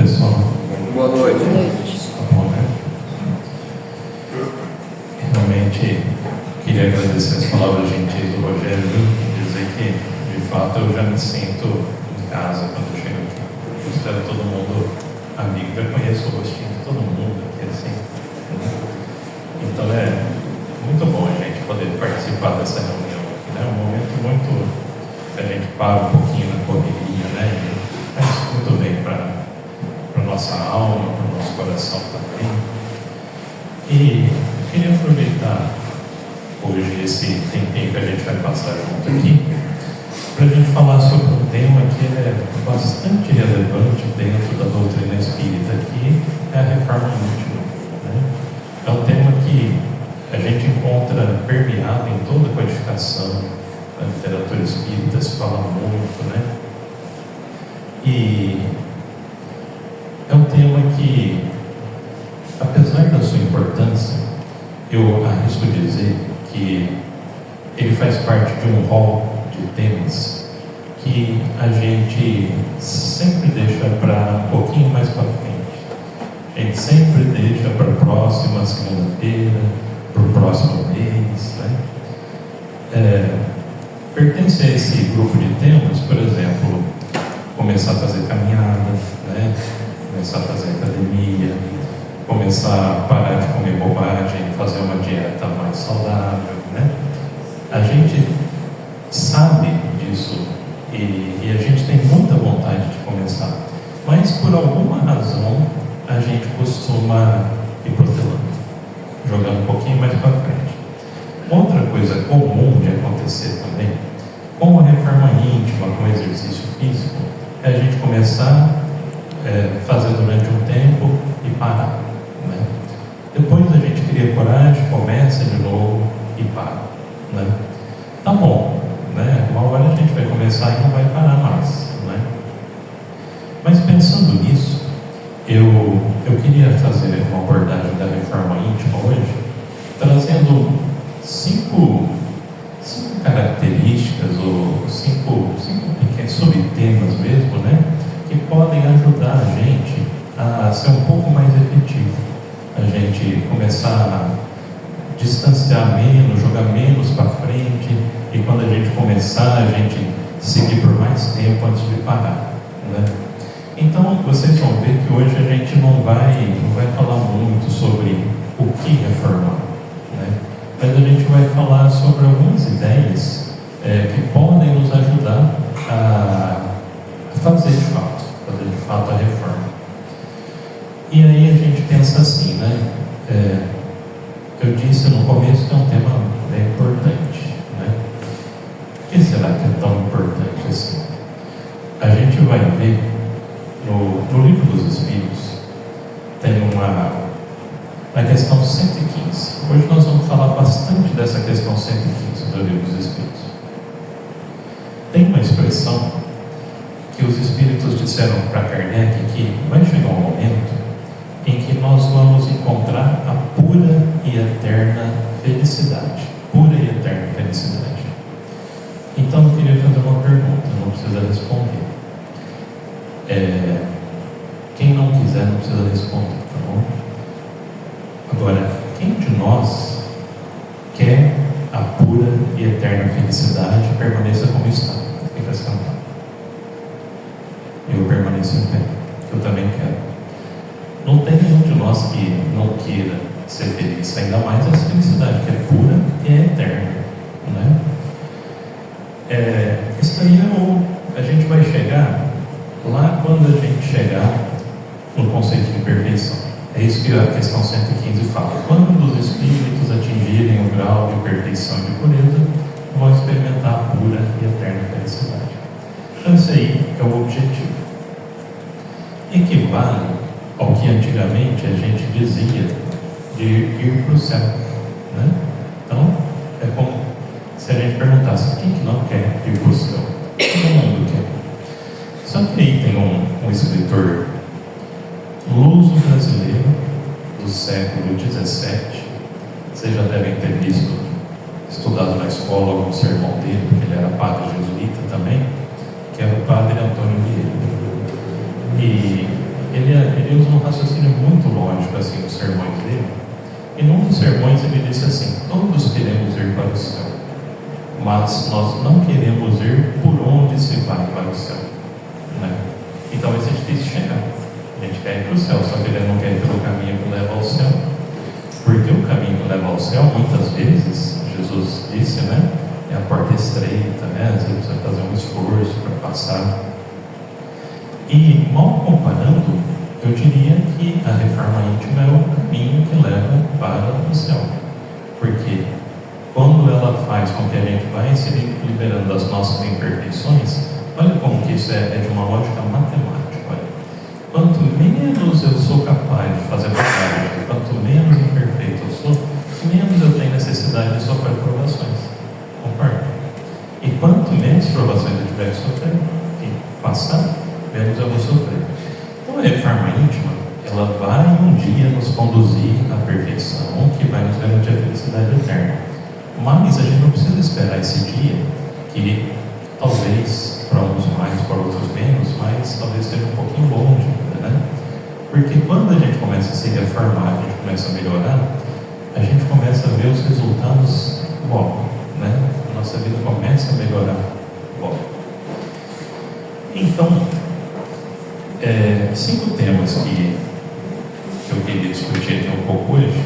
pessoal. Boa noite. Tá bom, né? Realmente queria agradecer as palavras gentis do Rogério e dizer que, de fato, eu já me sinto em casa quando eu chego aqui. Eu espero todo mundo amigo, já conheço o rostinho de todo mundo aqui, assim. Então é muito bom a gente poder participar dessa reunião aqui, né? Um momento muito que a gente para um pouquinho na correria, né? E faz muito bem para a nossa alma, para o nosso coração também. E eu queria aproveitar hoje esse tempinho que a gente vai passar junto aqui para a gente falar sobre um tema que é bastante relevante dentro da doutrina espírita, que é a reforma íntima, né? É um tema que a gente encontra permeado em toda a codificação, a literatura espírita se fala muito, né? E é um tema que, apesar da sua importância, eu arrisco dizer que ele faz parte de um rol de temas que a gente sempre deixa para um pouquinho mais para frente. A gente sempre deixa para a próxima segunda-feira, para o próximo mês, né? Pertence a esse grupo de temas, por exemplo, começar a fazer caminhada, né? Começar a fazer academia, começar a parar de comer bobagem, fazer uma dieta mais saudável, né? A gente sabe disso e a gente tem muita vontade de começar, mas por alguma razão a gente costuma ir protelando, jogando um pouquinho mais para frente. Outra coisa comum de acontecer também, com a reforma íntima, com o exercício físico, é a gente começar fazer durante um tempo e parar, né? Depois a gente cria coragem, começa de novo e para, né? Tá bom, né? Uma hora a gente vai começar e não vai parar mais, né? Mas pensando nisso, eu queria fazer uma abordagem da reforma íntima hoje, trazendo cinco características ou cinco pequenos subtemas mesmo, né? Que podem ajudar a gente a ser um pouco mais efetivo, a gente começar a distanciar menos, jogar menos para frente, e quando a gente começar, a gente seguir por mais tempo antes de parar, né? Então, vocês vão ver que hoje a gente não vai falar muito sobre o que reformar, né? Mas a gente vai falar sobre algumas ideias que podem nos ajudar a fazer de fato a reforma. E aí a gente pensa assim, né? Eu disse no começo que é um tema bem importante, né? Por que será que é tão importante assim? A gente vai ver no Livro dos Espíritos, tem a questão 115. Hoje nós vamos falar bastante dessa questão 115 do Livro dos Espíritos. Tem uma expressão que os Espíritos disseram para Kardec que vai chegar um momento em que nós vamos encontrar a pura e eterna felicidade. Pura e eterna felicidade. Então eu queria fazer uma pergunta, não precisa responder. Quem não quiser não precisa responder, tá bom? Agora, quem de nós quer a pura e eterna felicidade permaneça como está? Fica sentado. Eu permaneço em pé. Eu também quero. Não tem nenhum de nós que não queira ser feliz, ainda mais essa felicidade que é pura e é eterna, né? Isso aí a gente vai chegar lá quando a gente chegar no conceito de perfeição. É isso que a questão 115 fala. Quando os espíritos atingirem o grau de perfeição e de pureza, vão experimentar a pura e eterna felicidade. Então isso aí é o objetivo. Equivale ao que antigamente a gente dizia de ir para o céu, né? Então, é como se a gente perguntasse: quem que não quer ir para o céu? Todo mundo quer. Só que aí tem um escritor luso brasileiro do século XVII. Vocês já devem ter estudado na escola algum sermão dele, porque ele era padre jesuíta também, que era o padre Antônio Vieira. E ele ele usa um raciocínio muito lógico assim nos sermões dele. E num dos sermões ele disse assim: todos queremos ir para o céu, mas nós não queremos ir por onde se vai para o céu, né? Então esse é difícil chegar. A gente quer ir para o céu, só que ele não quer ir pelo caminho que leva ao céu, porque o caminho que leva ao céu, muitas vezes, Jesus disse, né, é a porta estreita, né? Às vezes você vai fazer um esforço para passar. E, mal comparando, eu diria que a reforma íntima é o caminho que leva para o céu. Porque quando ela faz com que a gente vai se liberando das nossas imperfeições, olha como que isso é de uma lógica matemática. Olha. Quanto menos eu sou capaz de fazer bobagem, quanto menos imperfeito eu sou, menos eu tenho necessidade de sofrer provações. Concorda? E quanto menos provações eu tiver que sofrer e passar, menos eu vou sofrer. Então a reforma íntima, ela vai um dia nos conduzir à perfeição, que vai nos garantir a felicidade eterna. Mas a gente não precisa esperar esse dia, que talvez para uns mais, para outros menos, mas talvez seja um pouquinho longe, né? Porque quando a gente começa a se reformar, a gente começa a melhorar, a gente começa a ver os resultados logo, né? A nossa vida começa a melhorar logo. Então, 5 temas que eu queria discutir aqui um pouco hoje,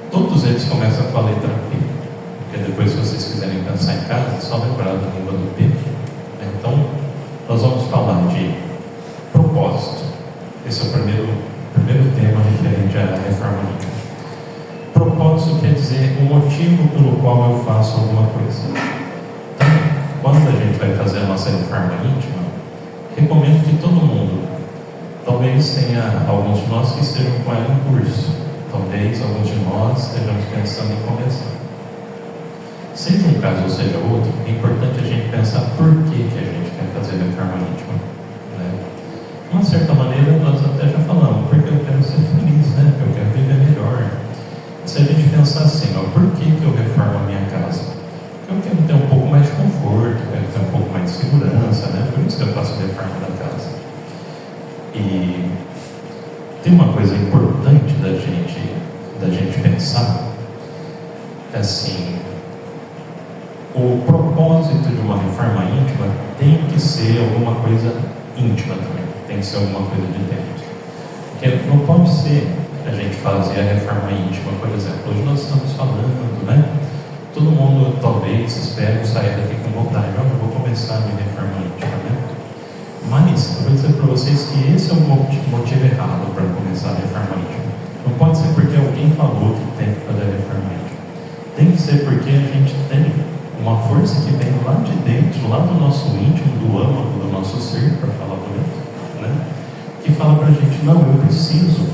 todos eles começam com a letra P, porque depois, se vocês quiserem pensar em casa, é só lembrar da língua do P. Então, nós vamos falar de propósito. Esse é o primeiro tema referente à reforma íntima. Propósito quer dizer o motivo pelo qual eu faço alguma coisa. Então, quando a gente vai fazer a nossa reforma íntima, recomendo que todo mundo, talvez tenha alguns de nós que estejam com ela em curso, talvez alguns de nós estejamos pensando em começar. Seja um caso ou seja outro, é importante a gente pensar por que a gente quer fazer a reforma íntima, né? De uma certa maneira, nós até já falamos, porque eu quero ser feliz, né? Eu quero viver melhor. Se a gente pensar assim, ó, por que eu reformo a minha casa? Porque eu quero ter um pouco mais de conforto, quero ter um pouco mais de segurança, né? Por isso que eu faço a reforma da casa. E tem uma coisa importante da gente pensar, é assim, o propósito de uma reforma íntima tem que ser alguma coisa íntima também, tem que ser alguma coisa de dentro. Porque não pode ser a gente fazer a reforma íntima, por exemplo, hoje nós estamos falando, né? Todo mundo talvez espera sair daqui com vontade, eu vou começar a minha reforma íntima, né? Mas eu vou dizer para vocês que esse é o motivo errado para começar a reforma íntima. Não pode ser porque alguém falou que tem que fazer a reforma íntima. Tem que ser porque a gente tem uma força que vem lá de dentro, lá do nosso íntimo, do âmago do nosso ser, para falar bonito, né? Que fala para a gente, não, eu preciso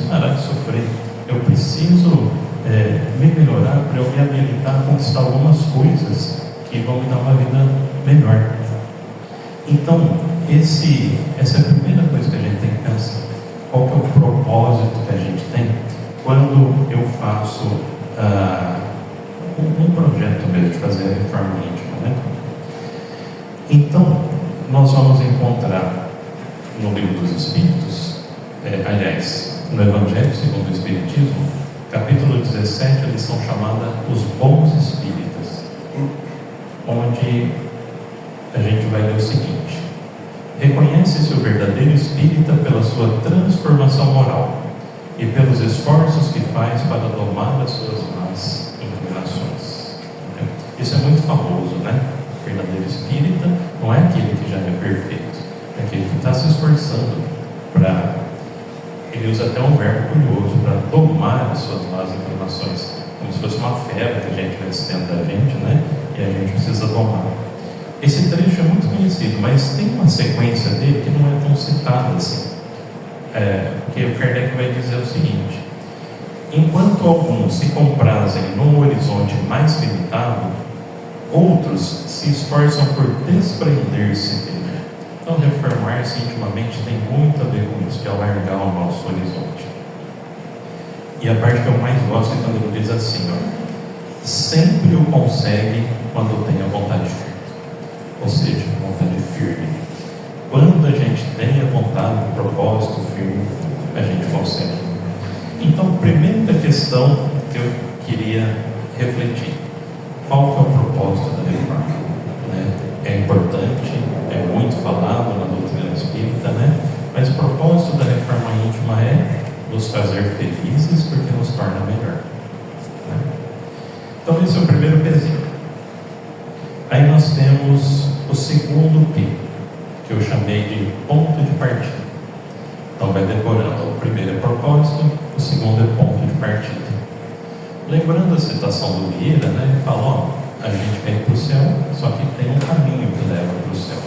parar de sofrer, eu preciso me melhorar para eu me habilitar a conquistar algumas coisas que vão me dar uma vida melhor. Então, essa é a primeira coisa que a gente tem que pensar. Qual que é o propósito que a gente tem quando eu faço um projeto mesmo de fazer a reforma íntima, né? Então, nós vamos encontrar no Livro dos Espíritos, aliás, no Evangelho segundo o Espiritismo, capítulo 17, a lição chamada Os Bons Espíritas, onde a gente vai ler o seguinte: reconhece-se o verdadeiro espírita pela sua transformação moral e pelos esforços que faz para domar as suas más inclinações. Isso é muito famoso, né? O verdadeiro espírita não é aquele que já é perfeito, é aquele que está se esforçando para... Ele usa até um verbo curioso, para domar as suas más inclinações, como se fosse uma febre que a gente vai dentro da gente, né? E a gente precisa domar. Esse trecho é muito conhecido, mas tem uma sequência dele que não é tão citada assim. Porque o Kardec vai dizer o seguinte: enquanto alguns se comprazem num horizonte mais limitado, outros se esforçam por desprender-se dele. Então, reformar-se intimamente tem muito a ver com isso, de alargar o nosso horizonte. E a parte que eu mais gosto é quando ele diz assim, ó: sempre o consegue quando tem a vontade firme. Ou seja, vontade firme. Quando a gente tem a vontade focado, propósito firme, a gente consegue. Então, primeira questão que eu queria refletir: qual que é o propósito da reforma? Né? É importante, é muito falado na doutrina espírita, né? Mas o propósito da reforma íntima é nos fazer felizes, porque nos torna melhor. Né? Então, esse é o primeiro pezinho. Aí nós temos o segundo P, que eu chamei de ponto de partida. Então vai decorando: o primeiro é propósito, o segundo é ponto de partida. Lembrando a citação do Vieira, né, ele fala: ó, a gente vem para o céu, só que tem um caminho que leva para o céu.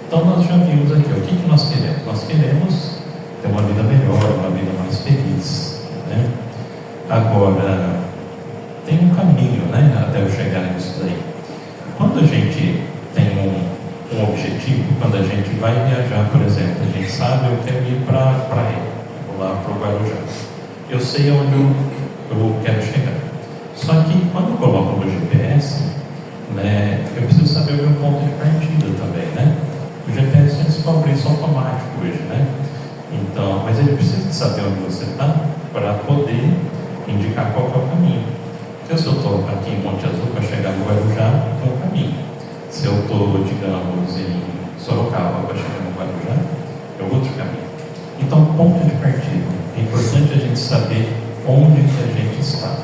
Então nós já vimos aqui, o que nós queremos? Nós queremos ter uma vida melhor, uma vida mais feliz, né? Agora, tem um caminho, né, até eu chegar nisso daí. Quando a gente tem um objetivo, quando a gente vai viajar, por exemplo, a gente sabe: eu quero ir para a praia, vou lá para o Guarujá, eu sei onde eu quero chegar. Só que quando eu coloco no GPS, né, eu preciso saber o meu ponto de partida também, né? O GPS descobre isso automático hoje, né? Então, mas ele precisa saber onde você está para poder indicar qual que é o caminho. Porque se eu estou aqui em Monte Azul para chegar no Guarujá, tem um caminho. Se eu estou, digamos, em Sorocaba para chegar no Guarujá, é outro caminho. Então, ponto de partida. É importante a gente saber onde que a gente está.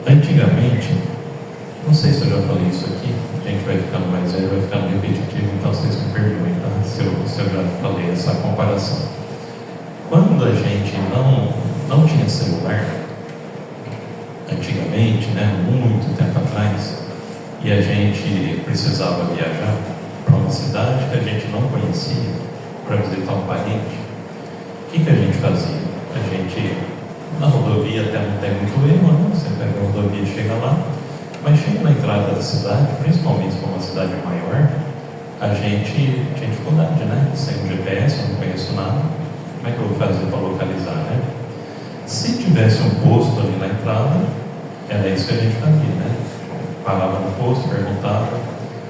Antigamente, não sei se eu já falei isso aqui, a gente vai ficando mais velho, vai ficando repetitivo, então vocês me perdoem, tá? Se eu já falei essa comparação. Quando a gente não tinha celular, antigamente, né, muito tempo atrás, e a gente precisava viajar para uma cidade que a gente não conhecia para visitar um parente, o que a gente fazia? A gente, na rodovia até não tem muito erro, né? Você pega a rodovia e chega lá, mas chega na entrada da cidade, principalmente se for uma cidade maior, a gente tinha dificuldade, né? Sem o GPS, eu não conheço nada, como é que eu vou fazer para localizar, né? Se tivesse um posto ali na entrada, era isso que a gente fazia, né? Parava no posto, perguntava.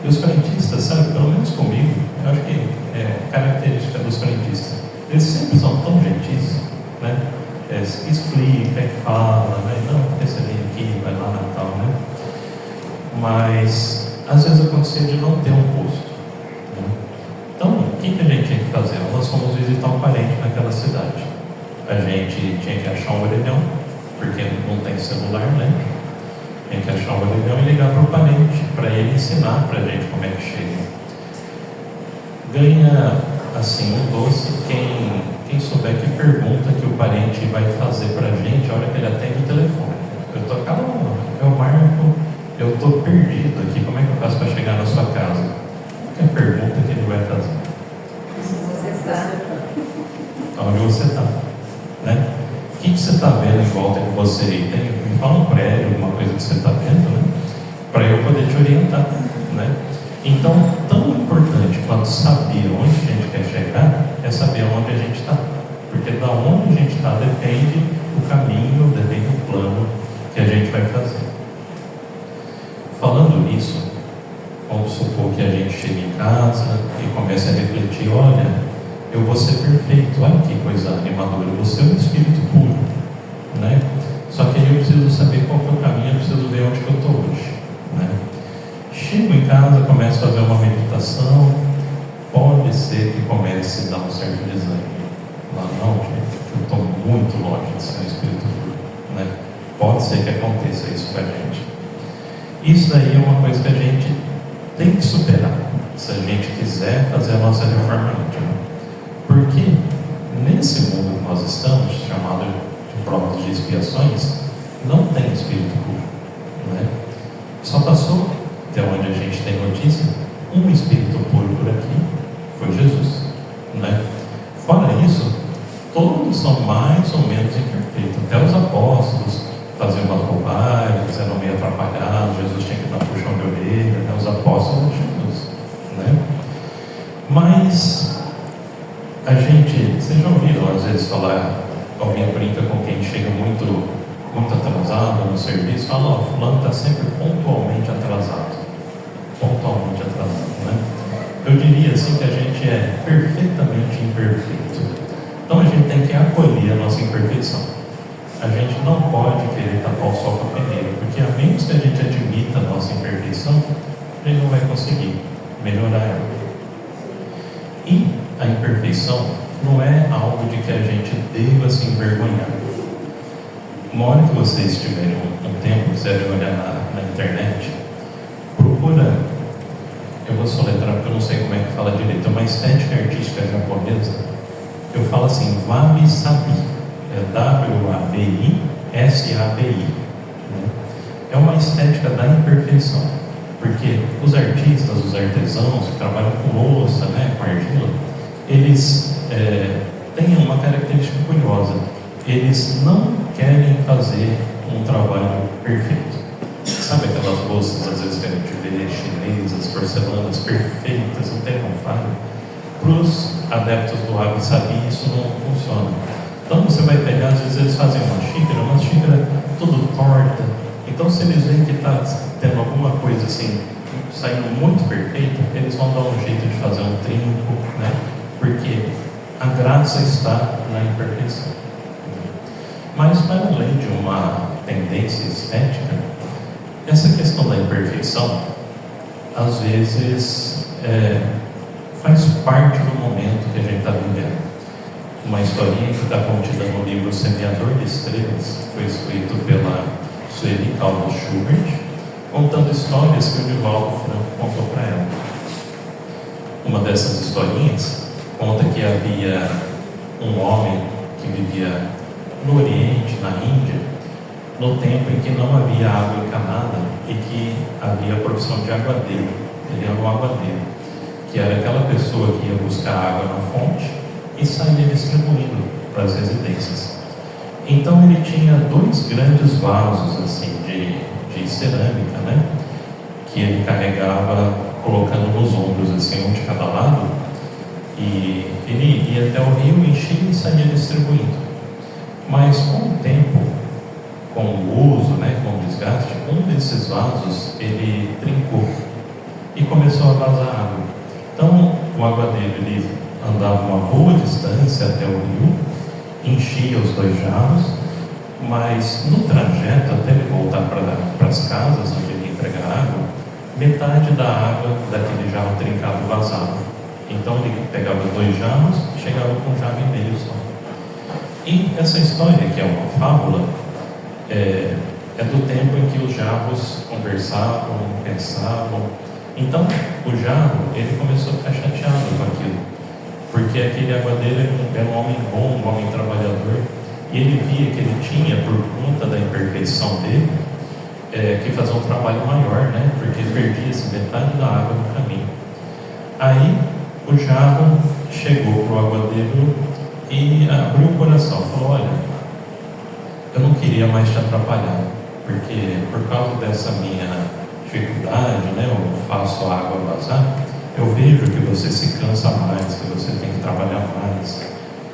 E os frentistas, sabe, pelo menos comigo, eu acho que é característica dos frentistas, eles sempre são tão gentis, né? Explica e fala, né? Não, esse vem aqui, vai lá na tal, né? Mas às vezes acontecia de não ter um posto, né? Então, o que a gente tinha que fazer? Nós fomos visitar um parente naquela cidade. A gente tinha que achar um orelhão, porque não tem celular, né? Tinha que achar um orelhão e ligar para o parente, para ele ensinar para a gente como é que chega. Ganha, assim, um doce quem souber que pergunta que o parente vai fazer para a gente a hora que ele atende o telefone. Eu estou calmo, eu marco, eu estou perdido aqui, como é que eu faço para chegar na sua casa? Que é a pergunta que ele vai fazer? Você está. Onde você está, né? O que você está vendo em volta de você? Me fala um prédio, alguma coisa que você está vendo, né? Para eu poder te orientar, né? Então, tão importante quanto saber onde a gente quer chegar é saber onde a gente está, porque da onde a gente está depende o caminho, depende do plano que a gente vai fazer. Falando nisso, vamos supor que a gente chegue em casa e comece a refletir: olha, eu vou ser perfeito, olha que coisa animadora, eu vou ser um espírito puro, né? Só que eu preciso saber qual que é o caminho, eu preciso ver onde que eu estou hoje, né? Chego em casa, começo a fazer uma meditação, pode ser que comece a dar um certo desânimo. Lá não, gente, eu estou muito longe de ser um espírito puro, né? Pode ser que aconteça isso com a gente. Isso aí é uma coisa que a gente tem que superar, se a gente quiser fazer a nossa reforma íntima. Porque nesse mundo que nós estamos, chamado de provas de expiações, não tem espírito puro, né? Só passou, até onde a gente tem notícia, um espírito puro por aqui, foi Jesus, né? Fora isso, todos são mais ou menos imperfeitos. Até os apóstolos faziam umas bobagens, eram meio atrapalhados, Jesus tinha que dar puxão de orelha, né? Os apóstolos de Jesus, né? Mas a gente, vocês já ouviram às vezes falar, alguém brinca com quem chega muito atrasado no serviço, fala: ó, fulano está sempre pontualmente atrasado, né? Eu diria assim que a gente é perfeitamente que acolher a nossa imperfeição. A gente não pode querer tapar o sol com a peneira, porque a menos que a gente admita a nossa imperfeição, a gente não vai conseguir melhorar ela. E a imperfeição não é algo de que a gente deva se envergonhar. Uma hora que vocês tiverem um tempo, você deve olhar na internet, procura, eu vou soletrar porque eu não sei como é que fala direito, é uma estética artística japonesa. Eu falo assim, wabi-sabi, é W-A-B-I-S-A-B-I. É uma estética da imperfeição, porque os artistas, os artesãos que trabalham com louça, né, com argila, eles têm uma característica curiosa. Eles não querem fazer um trabalho perfeito. Sabe aquelas louças, às vezes, que a gente vê chinesas, porcelanas perfeitas, não tem como falha? Para os adeptos do wabi-sabi, isso não funciona. Então, você vai pegar, às vezes, eles fazem uma xícara tudo torta. Então, se eles veem que está tendo alguma coisa assim, saindo muito perfeita, eles vão dar um jeito de fazer um trinco, né? Porque a graça está na imperfeição. Mas, para além de uma tendência estética, essa questão da imperfeição, às vezes, faz parte do momento que a gente está vivendo. Uma historinha que está contida no livro Semeador de Estrelas, foi escrito pela Sueli Caldas Schubert, contando histórias que o Divaldo Franco contou para ela. Uma dessas historinhas conta que havia um homem que vivia no Oriente, na Índia, no tempo em que não havia água encanada e que havia a profissão de aguadeiro. Ele era um aguadeiro, que era aquela pessoa que ia buscar água na fonte e saía distribuindo para as residências. Então ele tinha 2 grandes vasos assim de cerâmica, né, que ele carregava colocando nos ombros assim, um de cada lado, e ele ia até o rio, enchia e saía distribuindo. Mas com o tempo, com o uso, né, com o desgaste, um desses vasos ele trincou e começou a vazar água. Então o aguadeiro ele andava uma boa distância até o rio, enchia os 2 jarros, mas no trajeto até ele voltar para as casas onde ele ia entregar água, metade da água daquele jarro trincado vazava. Então ele pegava 2 jarros e chegava com um jarro e meio só. E essa história, que é uma fábula, é do tempo em que os jarros conversavam, pensavam. Então o jarro ele começou a ficar chateado com aquilo, porque aquele aguadeiro era um homem bom, um homem trabalhador, e ele via que ele tinha, por conta da imperfeição dele, que fazer um trabalho maior, né? Porque ele perdia-se metade da água no caminho. Aí o jarro chegou para o aguadeiro e abriu o coração, falou: olha, eu não queria mais te atrapalhar, porque por causa dessa minha dificuldade, né, eu faço a água vazar, eu vejo que você se cansa mais, que você tem que trabalhar mais,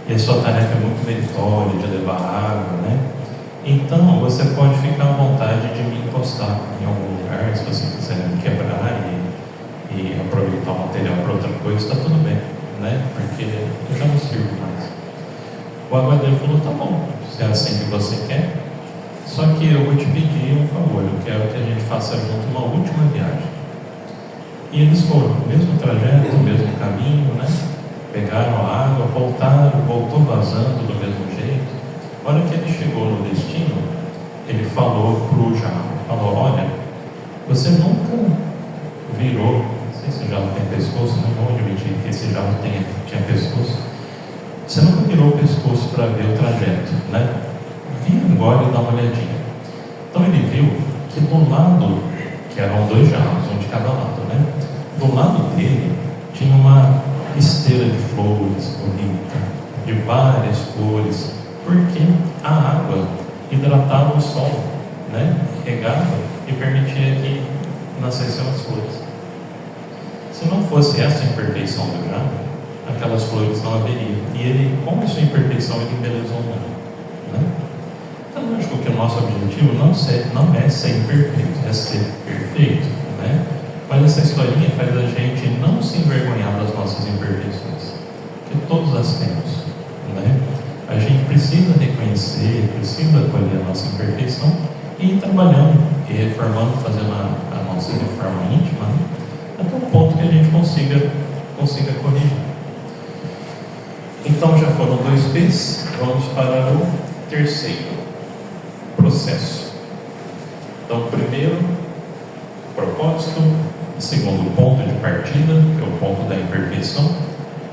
e a sua tarefa é muito meritória de levar água, né? Então você pode ficar à vontade de me encostar em algum lugar, se você quiser me quebrar e aproveitar o material para outra coisa, está tudo bem, né? Porque eu já não sirvo mais. O aguadeiro falou: tá bom, se é assim que você quer, só que eu vou te pedir um favor, eu quero que a gente faça junto uma última viagem. E eles foram, o mesmo trajeto, o mesmo caminho, né? Pegaram a água, voltou vazando do mesmo jeito. A hora que ele chegou no destino, ele falou para o jarro, falou: olha, você nunca virou, não sei se o jarro tem pescoço, não vou admitir que esse jarro tinha pescoço, você nunca virou o pescoço para ver o trajeto, né? Vira agora e dá uma olhadinha. Então ele viu que do lado, que eram 2 jarros, um de cada lado, né? Do lado dele tinha uma esteira de flores bonita, de várias cores, porque a água hidratava o solo, né? Regava e permitia que nascessem as flores. Se não fosse essa imperfeição do jarro, aquelas flores não haveriam. E ele, com a sua imperfeição, ele embelezou o mundo, né? Então, lógico que o nosso objetivo não é ser imperfeito, é ser perfeito, né? Mas essa historinha faz a gente não se envergonhar das nossas imperfeições, que todos as temos, né? A gente reconhecer, precisa acolher a nossa imperfeição e ir trabalhando e reformando, fazendo a nossa reforma íntima, né? Até o ponto que a gente consiga corrigir. Então já foram 2 P's, vamos para o terceiro, processo. Então, primeiro, propósito, segundo, ponto de partida, que é o ponto da imperfeição,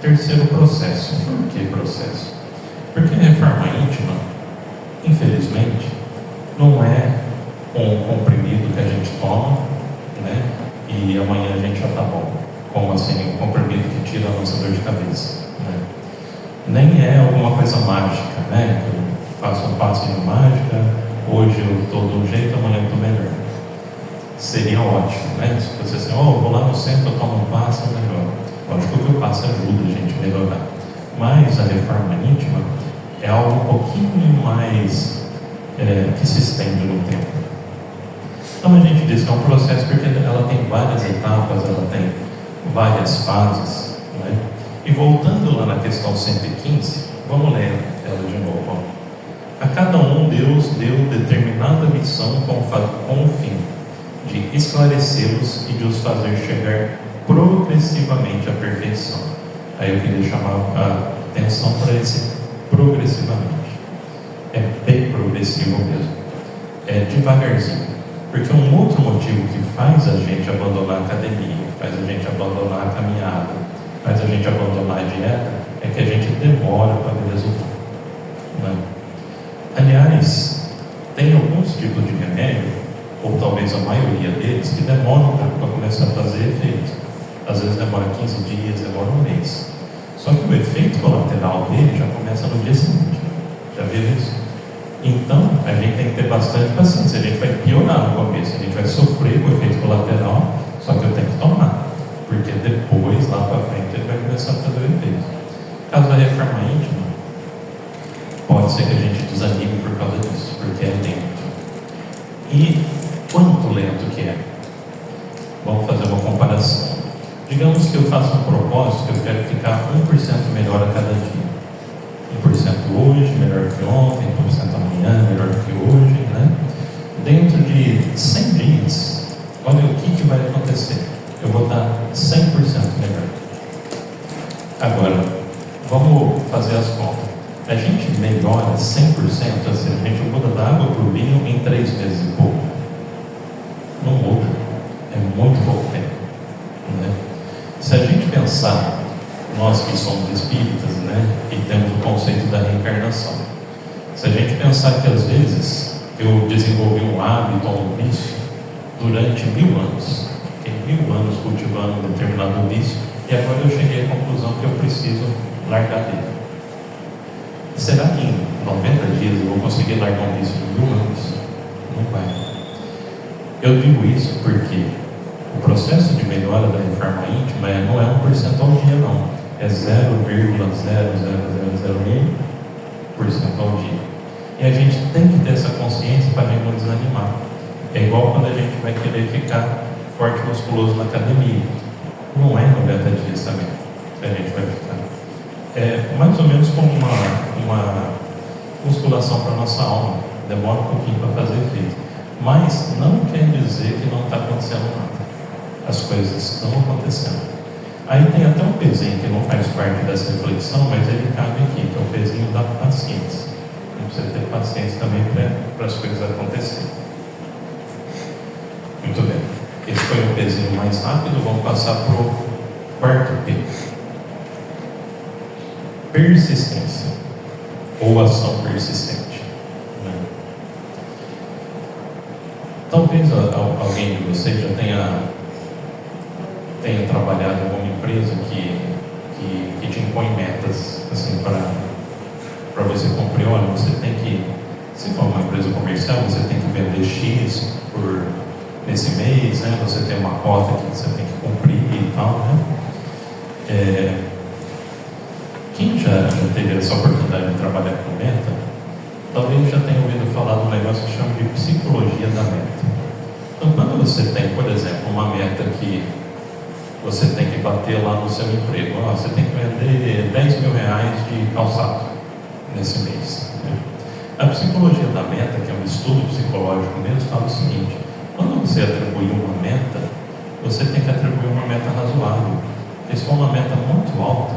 terceiro, processo. Por que processo? Porque a reforma íntima, infelizmente, não é um comprimido que a gente toma, né, e amanhã a gente já está bom. Como assim, um comprimido que tira a nossa dor de cabeça, né? Nem é alguma coisa mágica, né? Eu faço um passe de mágica, hoje eu estou de um jeito, amanhã eu estou melhor. Seria ótimo, né? Se você assim, vou lá no centro, eu tomo um passe, eu melhor. Lógico que o passe ajuda a gente a melhorar. Mas a reforma íntima é algo um pouquinho mais que se estende no tempo. Então a gente diz que é um processo porque ela tem várias etapas, ela tem várias fases, né? E voltando lá na questão 115, vamos ler ela de novo. Ó. A cada um Deus deu determinada missão com o fim de esclarecê-los e de os fazer chegar progressivamente à perfeição. Aí eu queria chamar a atenção para esse progressivamente. É bem progressivo mesmo. É devagarzinho. Porque um outro motivo que faz a gente abandonar a academia, faz a gente abandonar a caminhada, faz a gente abandonar a dieta, é que a gente demora para ver resultado, né? Aliás, tem alguns tipos de remédio, ou talvez a maioria deles, que demoram para começar a fazer efeito. Às vezes demora 15 dias, demora um mês. Só que o efeito colateral dele já começa no dia seguinte. Já viu isso? Então, a gente tem que ter bastante paciência. A gente vai piorar no começo, a gente vai sofrer com o efeito colateral, só que eu tenho que tomar, porque depois, lá para frente, ele vai começar a fazer o efeito. No caso da reforma íntima, pode ser que a gente desanime por causa disso, porque é lento. E quanto lento que é? Vamos fazer uma comparação. Digamos que eu faço um propósito que eu quero ficar 1% melhor a cada dia. 1% hoje, melhor que ontem, 1% amanhã, melhor que hoje, né? Dentro de 100 dias, olha o que vai acontecer. Eu vou estar 100% melhor. Agora, vamos fazer as contas. A gente melhora 100%, assim, a gente muda da água para o vinho em 3 meses e pouco. Não muda. É muito pouco tempo, né? Se a gente pensar, nós que somos espíritas, né, e temos o conceito da reencarnação, se a gente pensar que às vezes eu desenvolvi um hábito ou um vício durante 1000 anos, fiquei 1000 anos cultivando um determinado vício, e agora eu cheguei à conclusão que eu preciso largar dele. Será que em 90 dias eu vou conseguir largar um vício de 1000 anos? Não vai. Eu digo isso porque o processo de melhora da reforma íntima não é 1% ao dia, não. É 0,0001% ao dia. E a gente tem que ter essa consciência para a gente não desanimar. É igual quando a gente vai querer ficar forte e musculoso na academia. Não é 90 dias também que a gente vai ficar. É mais ou menos como uma musculação para a nossa alma. Demora um pouquinho para fazer efeito. Mas não quer dizer que não está acontecendo nada. As coisas estão acontecendo. Aí tem até um pezinho que não faz parte dessa reflexão, mas ele cabe aqui, que é o pezinho da paciência. A gente precisa ter paciência também para as coisas acontecerem. Muito bem. Esse foi o pezinho mais rápido. Vamos passar para o quarto P. Persistência. Ou ação persistente. Talvez alguém de vocês já tenha trabalhado em alguma empresa que te impõe metas assim, para você cumprir. Olha, você tem que, se for uma empresa comercial, você tem que vender X nesse mês, né? Você tem uma cota que você tem que cumprir e tal, né? Quem já teve essa oportunidade de trabalhar com meta, talvez já tenha ouvido falar de um negócio que chama de psicologia da meta. Então, quando você tem, por exemplo, uma meta que você tem que bater lá no seu emprego, você tem que vender 10 mil reais de calçado nesse mês, né? A psicologia da meta, que é um estudo psicológico mesmo, fala o seguinte: quando você atribui uma meta, você tem que atribuir uma meta razoável. Porque se for uma meta muito alta,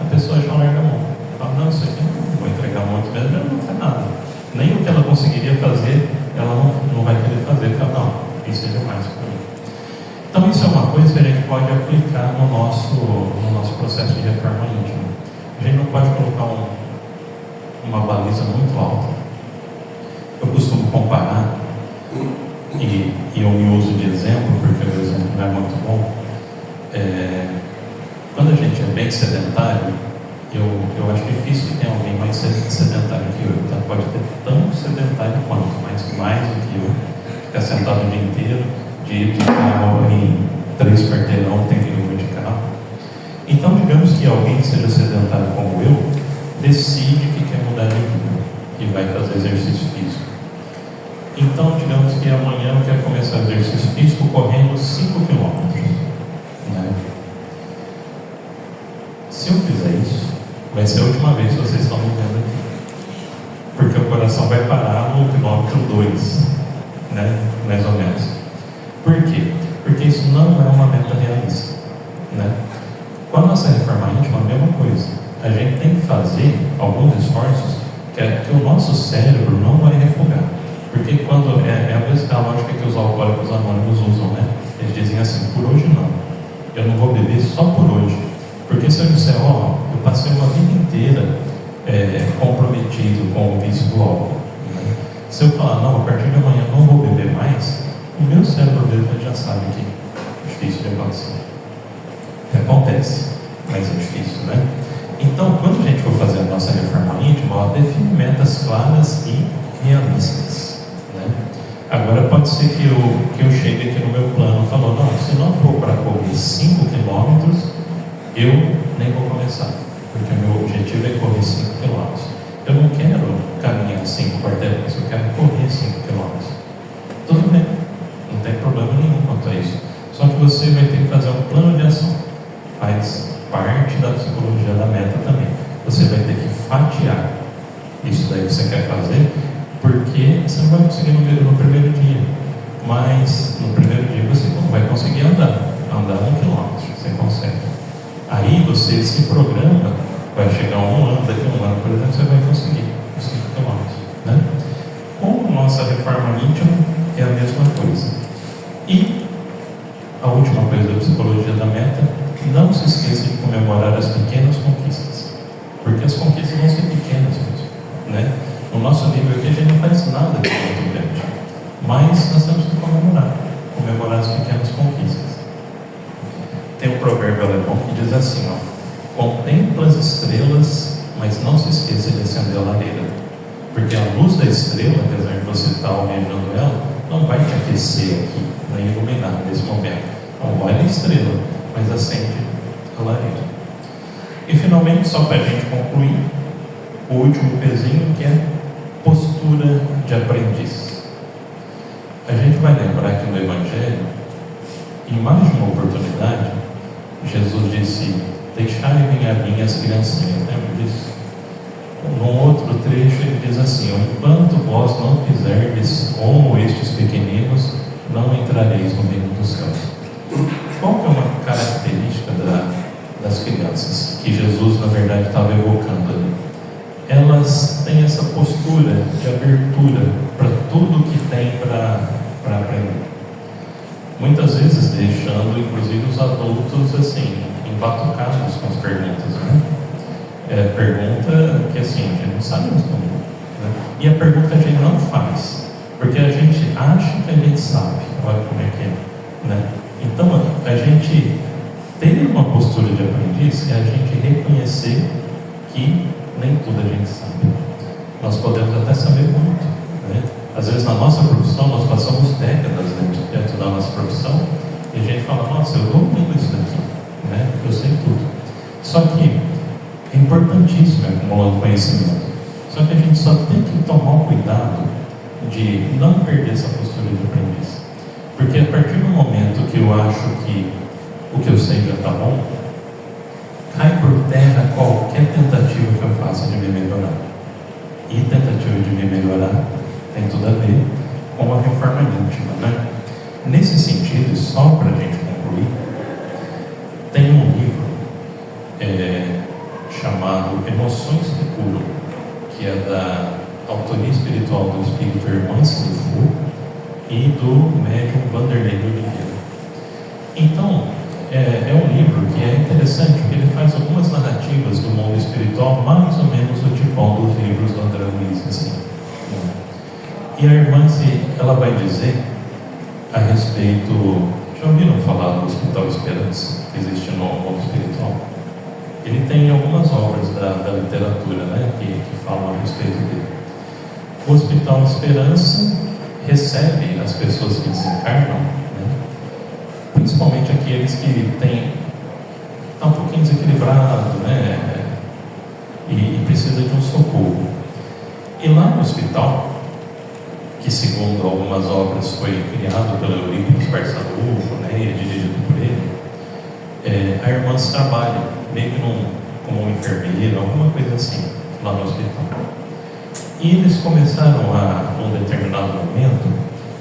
a pessoa já larga a mão. Fala, não, isso aqui não vou entregar muito mesmo, ela não faz nada. Nem o que ela conseguiria fazer, ela não vai querer fazer. Fala, não, isso é demais para mim. Então isso é uma coisa que a gente pode aplicar no nosso processo de reforma íntima. A gente não pode colocar uma baliza muito alta. Eu costumo comparar, e eu me uso de exemplo, porque o exemplo não é muito bom. Quando a gente é bem sedentário, eu acho difícil que tenha alguém mais sedentário que eu. Então pode ter tão sedentário quanto, mas mais do que eu. Ficar sentado o dia inteiro, de carro em 3 quarteirão, tem que ir de carro. Então, digamos que alguém que seja sedentário como eu, decide que quer mudar de vida e vai fazer exercício físico. Então, digamos que amanhã eu quero começar o exercício físico correndo 5 quilômetros. Né? Se eu fizer isso, vai ser a última vez que vocês estão me vendo aqui. Porque o coração vai parar no quilômetro 2, né? Mais ou menos. Por quê? Porque isso não é uma meta realista. Né? Com a nossa reforma íntima, a mesma coisa. A gente tem que fazer alguns esforços que o nosso cérebro não vai refugar. Porque quando é a lógica que os alcoólicos anônimos usam, né? Eles dizem assim: por hoje não. Eu não vou beber só por hoje. Porque se eu disser, eu passei uma vida inteira comprometido com o vício do álcool. Né? Se eu falar, não, a partir de amanhã não vou beber mais, o meu cérebro mesmo já sabe que é difícil de acontecer. Acontece, mas é difícil, né? Então, quando a gente for fazer a nossa reforma íntima, define metas claras e realistas. Né? Agora, pode ser que eu chegue aqui no meu plano e falo, não, se não for para correr 5 quilômetros, eu nem vou começar, porque o meu objetivo é correr 5 quilômetros. Eu não quero caminhar 5 quarteirões, eu quero correr 5 quilômetros. Tudo bem, não tem problema nenhum quanto a isso. Só que você vai ter que fazer um plano de ação. Faz parte da psicologia da meta também. Você vai ter que fatiar isso daí que você quer fazer, porque você não vai conseguir no primeiro dia. Mas no primeiro dia você não vai conseguir andar 1 quilômetro, você consegue. Aí você se programa, vai chegar um ano, daqui a um ano, por exemplo, você vai conseguir os 5 quilômetros. Né? Com a nossa reforma íntima é a mesma coisa. E a última coisa da psicologia da meta: não se esqueça de comemorar as pequenas conquistas, porque as conquistas vão ser pequenas mesmo, né? No nosso nível aqui a gente não faz nada de muito grande, mas nós temos que comemorar as pequenas conquistas. Tem um provérbio alemão que diz assim, contempla as estrelas, mas não se esqueça de acender a lareira, porque a luz da estrela, apesar de você estar almejando ela, não vai te aquecer aqui, nem iluminar nesse momento. Então olha a estrela, mas acende a lareira. E finalmente, só para a gente concluir, o último pezinho, que é postura de aprendiz. A gente vai lembrar que no Evangelho, em mais de uma oportunidade, Jesus disse: deixai vir a mim as criancinhas. Lembra disso? Num outro trecho ele diz assim: enquanto vós não fizerdes como estes pequeninos, não entrareis no reino dos céus. Qual que é uma característica das crianças que Jesus na verdade estava evocando ali? Elas têm essa postura de abertura para tudo que tem para aprender. Muitas vezes deixando inclusive os adultos assim, embatucados com as perguntas, né? Pergunta que assim, a gente não sabe responder, né? E a pergunta a gente não faz, porque a gente acha que a gente sabe. Olha como é que é, né? Então, a gente ter uma postura de aprendiz é a gente reconhecer que nem tudo a gente sabe. Nós podemos até saber muito, né? Às vezes na nossa profissão nós passamos décadas dentro da nossa profissão e a gente fala, nossa, eu domino isso daqui, né? Eu sei tudo. Só que é importantíssimo acumular conhecimento. Só que a gente só tem que tomar o cuidado de não perder essa postura de aprendiz. Porque a partir do momento que eu acho que o que eu sei já está bom, cai por terra qualquer tentativa que eu faça de me melhorar. E tentativa de me tem tudo a ver com a reforma íntima, né? Nesse sentido, só para a gente concluir, tem um livro chamado Emoções que Curam, que é da autoria espiritual do espírito Hermance Dufour e do médium Vanderlei de Oliveira. Então, é um livro que é interessante, porque ele faz algumas narrativas do mundo espiritual, mais ou menos do tipão dos livros do André Luiz, assim, né? E a Hermance, ela vai dizer a respeito, já ouviram falar do Hospital Esperança, que existe no mundo espiritual? Ele tem algumas obras da literatura, né, que falam a respeito dele. O Hospital Esperança recebe as pessoas que desencarnam, né, principalmente aqueles que estão um pouquinho desequilibrado, né, e precisa de um socorro. E lá no hospital, que segundo algumas obras foi criado pelo Eurípides Barçanufo, né, e é dirigido por ele, a irmã se trabalha meio que como uma enfermeira, alguma coisa assim, lá no hospital. E eles começaram num determinado momento,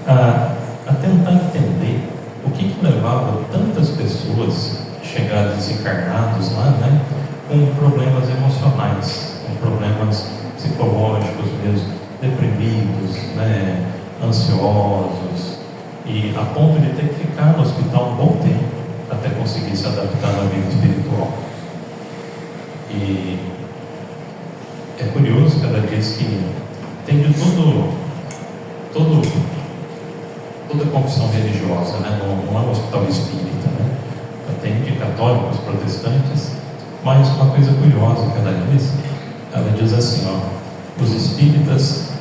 a tentar entender o que levava tantas pessoas chegar desencarnados lá, né, com problemas emocionais, com problemas psicológicos mesmo, deprimidos, né, ansiosos, e a ponto de ter que ficar no hospital um bom tempo até conseguir se adaptar na vida espiritual. E é curioso que ela diz que tem de toda confissão religiosa, né? Não é um hospital espírita, né? Tem de católicos, protestantes, mas uma coisa curiosa que ela diz assim, ó, os espíritas,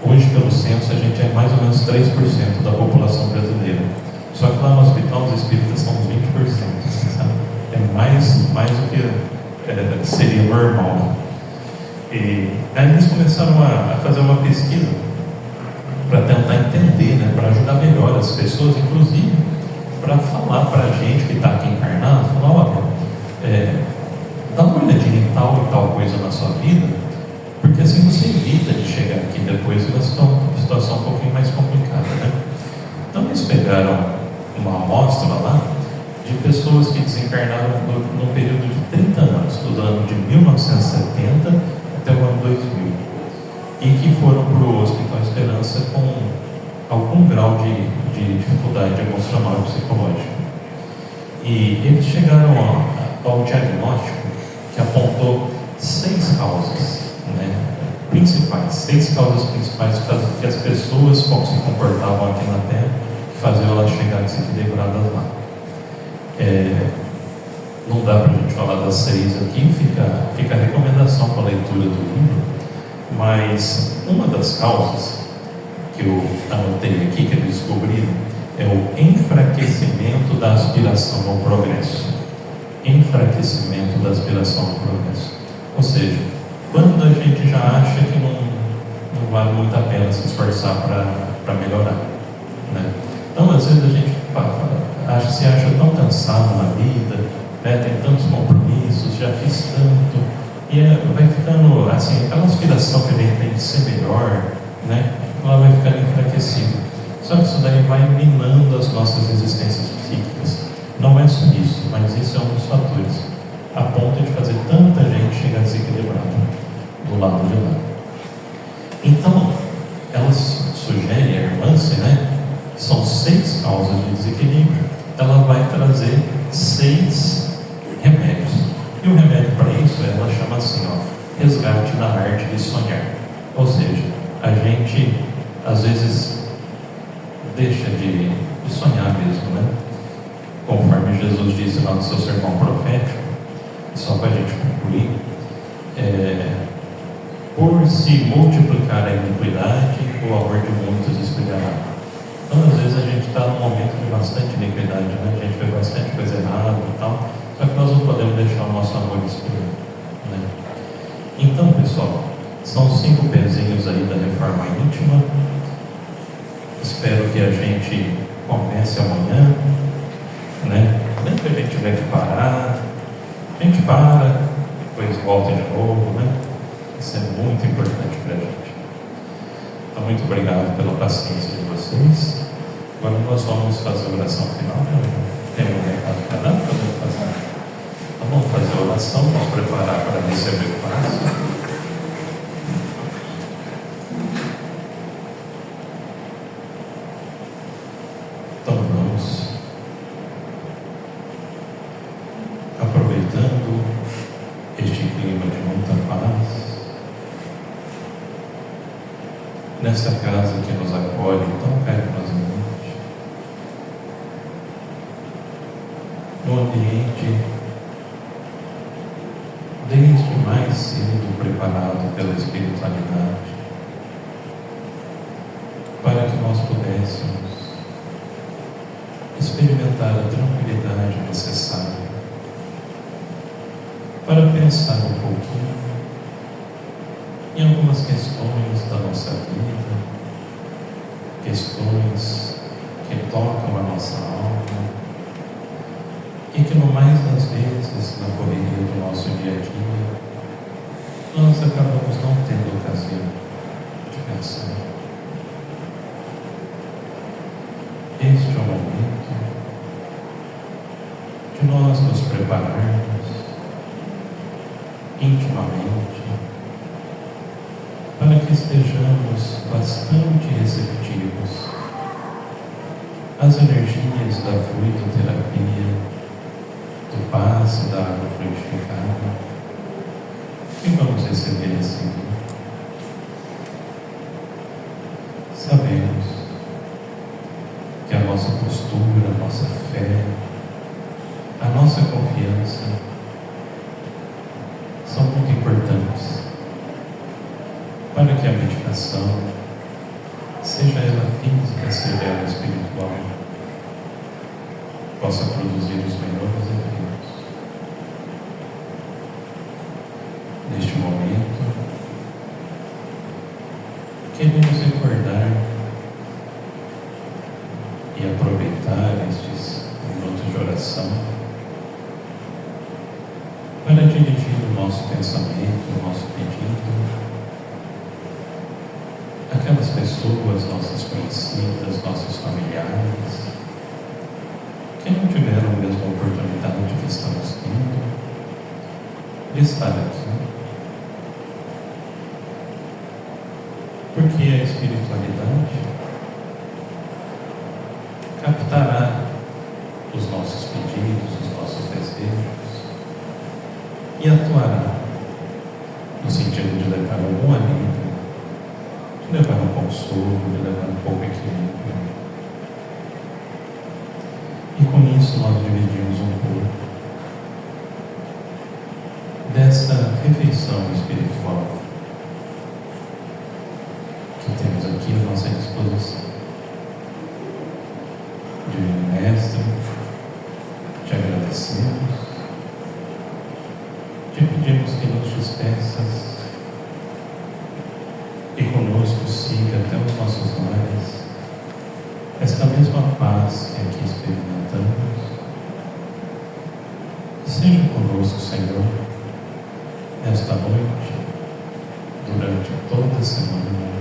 hoje pelo censo, a gente é mais ou menos 3% da população brasileira, só que lá no hospital os espíritas são uns 20%, sabe? É mais do que seria normal. E aí eles começaram a fazer uma pesquisa para tentar entender, né, para ajudar melhor as pessoas, inclusive para falar para a gente que está aqui encarnado, falar, olha, dá uma olhadinha em tal e tal coisa na sua vida, porque assim você evita de chegar aqui depois numa situação um pouquinho mais complicada, né? Então eles pegaram uma amostra lá de pessoas que desencarnaram no período de 30 anos, do ano de 1970 até o ano 2000, e que foram para o Hospital Esperança com algum grau de dificuldade emocional e psicológica. E eles chegaram ao diagnóstico que apontou 6 causas, né, principais, 6 causas principais que as pessoas, como se comportavam aqui na Terra, que faziam elas chegar desequilibradas lá. Não dá para a gente falar das 6 aqui, fica a recomendação para a leitura do livro, mas uma das causas que eu anotei aqui, que eles descobriram, é o enfraquecimento da aspiração ao progresso. Enfraquecimento da aspiração ao progresso. Ou seja, quando a gente já acha que não vale muito a pena se esforçar para melhorar, né? Então, às vezes a gente se acha tão cansado na vida, né? Tem tantos compromissos, já fiz tanto, e vai ficando assim, aquela aspiração que a gente tem de ser melhor, né? Ela vai ficando enfraquecida. Só que isso daí vai minando as nossas resistências psíquicas. Não é só isso, mas isso é um dos fatores, a ponto de fazer tanta gente chegar desequilibrada do lado de lá. Então, elas sugerem, a Hermance, né? São 6 causas de desequilíbrio. Ela vai trazer 6 remédios. E o remédio para isso, ela chama assim, ó, resgate da arte de sonhar. Ou seja, a gente às vezes deixa de sonhar mesmo, né? Conforme Jesus disse lá no seu sermão profético, só para a gente concluir, por se multiplicar a iniquidade, o amor de muitos esfriará. Então, às vezes a gente está num momento de bastante iniquidade, né? A gente vê bastante coisa errada e tal, só que nós não podemos deixar o nosso amor esfriar, né? Então, pessoal, são 5 pezinhos aí da reforma íntima. Espero que a gente comece amanhã, né? Nem que a gente tiver que parar, a gente para, depois volta de novo, né? Isso é muito importante para a gente. Então, muito obrigado pela paciência de vocês. Agora nós vamos fazer a oração final. Tem um recado para dar? Podemos fazer? Então vamos fazer a oração, vamos preparar para receber o passo. Então vamos, aproveitando este clima de muita paz, nessa casa que nos acolhe tão carinhosamente, no ambiente desde mais cedo preparado pela espiritualidade, para que nós pudéssemos experimentar a tranquilidade necessária para pensar um pouquinho em algumas questões da nossa vida, questões que tocam a nossa alma e que, no mais das vezes, na correria do nosso dia a dia, nós acabamos não tendo ocasião de pensar. Este é o momento de nós nos prepararmos intimamente para que estejamos bastante receptivos às energias da fluidoterapia, do passe da água fluidificada que vamos receber a seguir. Sabemos que a nossa postura, a nossa fé, a nossa confiança são muito importantes para que a meditação, seja ela física, seja ela espiritual, possa produzir os melhores efeitos. Neste momento, queremos recordar e aproveitar estes minutos de oração para dirigir o nosso pensamento, o nosso pedido àquelas pessoas, nossas conhecidas, nossos familiares, que não tiveram a mesma oportunidade que estamos tendo de estar aqui. Porque a espiritualidade captará os nossos pedidos, os nossos desejos e atuará no sentido de levar algum alívio, de levar um consolo, de levar um pouco de equilíbrio. E com isso nós dividimos um pouco dessa refeição espiritual que temos aqui à nossa disposição. Divino Mestre, te agradecemos, te pedimos que nos dispensas e conosco siga até os nossos lares esta mesma paz que aqui experimentamos. Seja conosco, Senhor, nesta noite, durante toda a semana,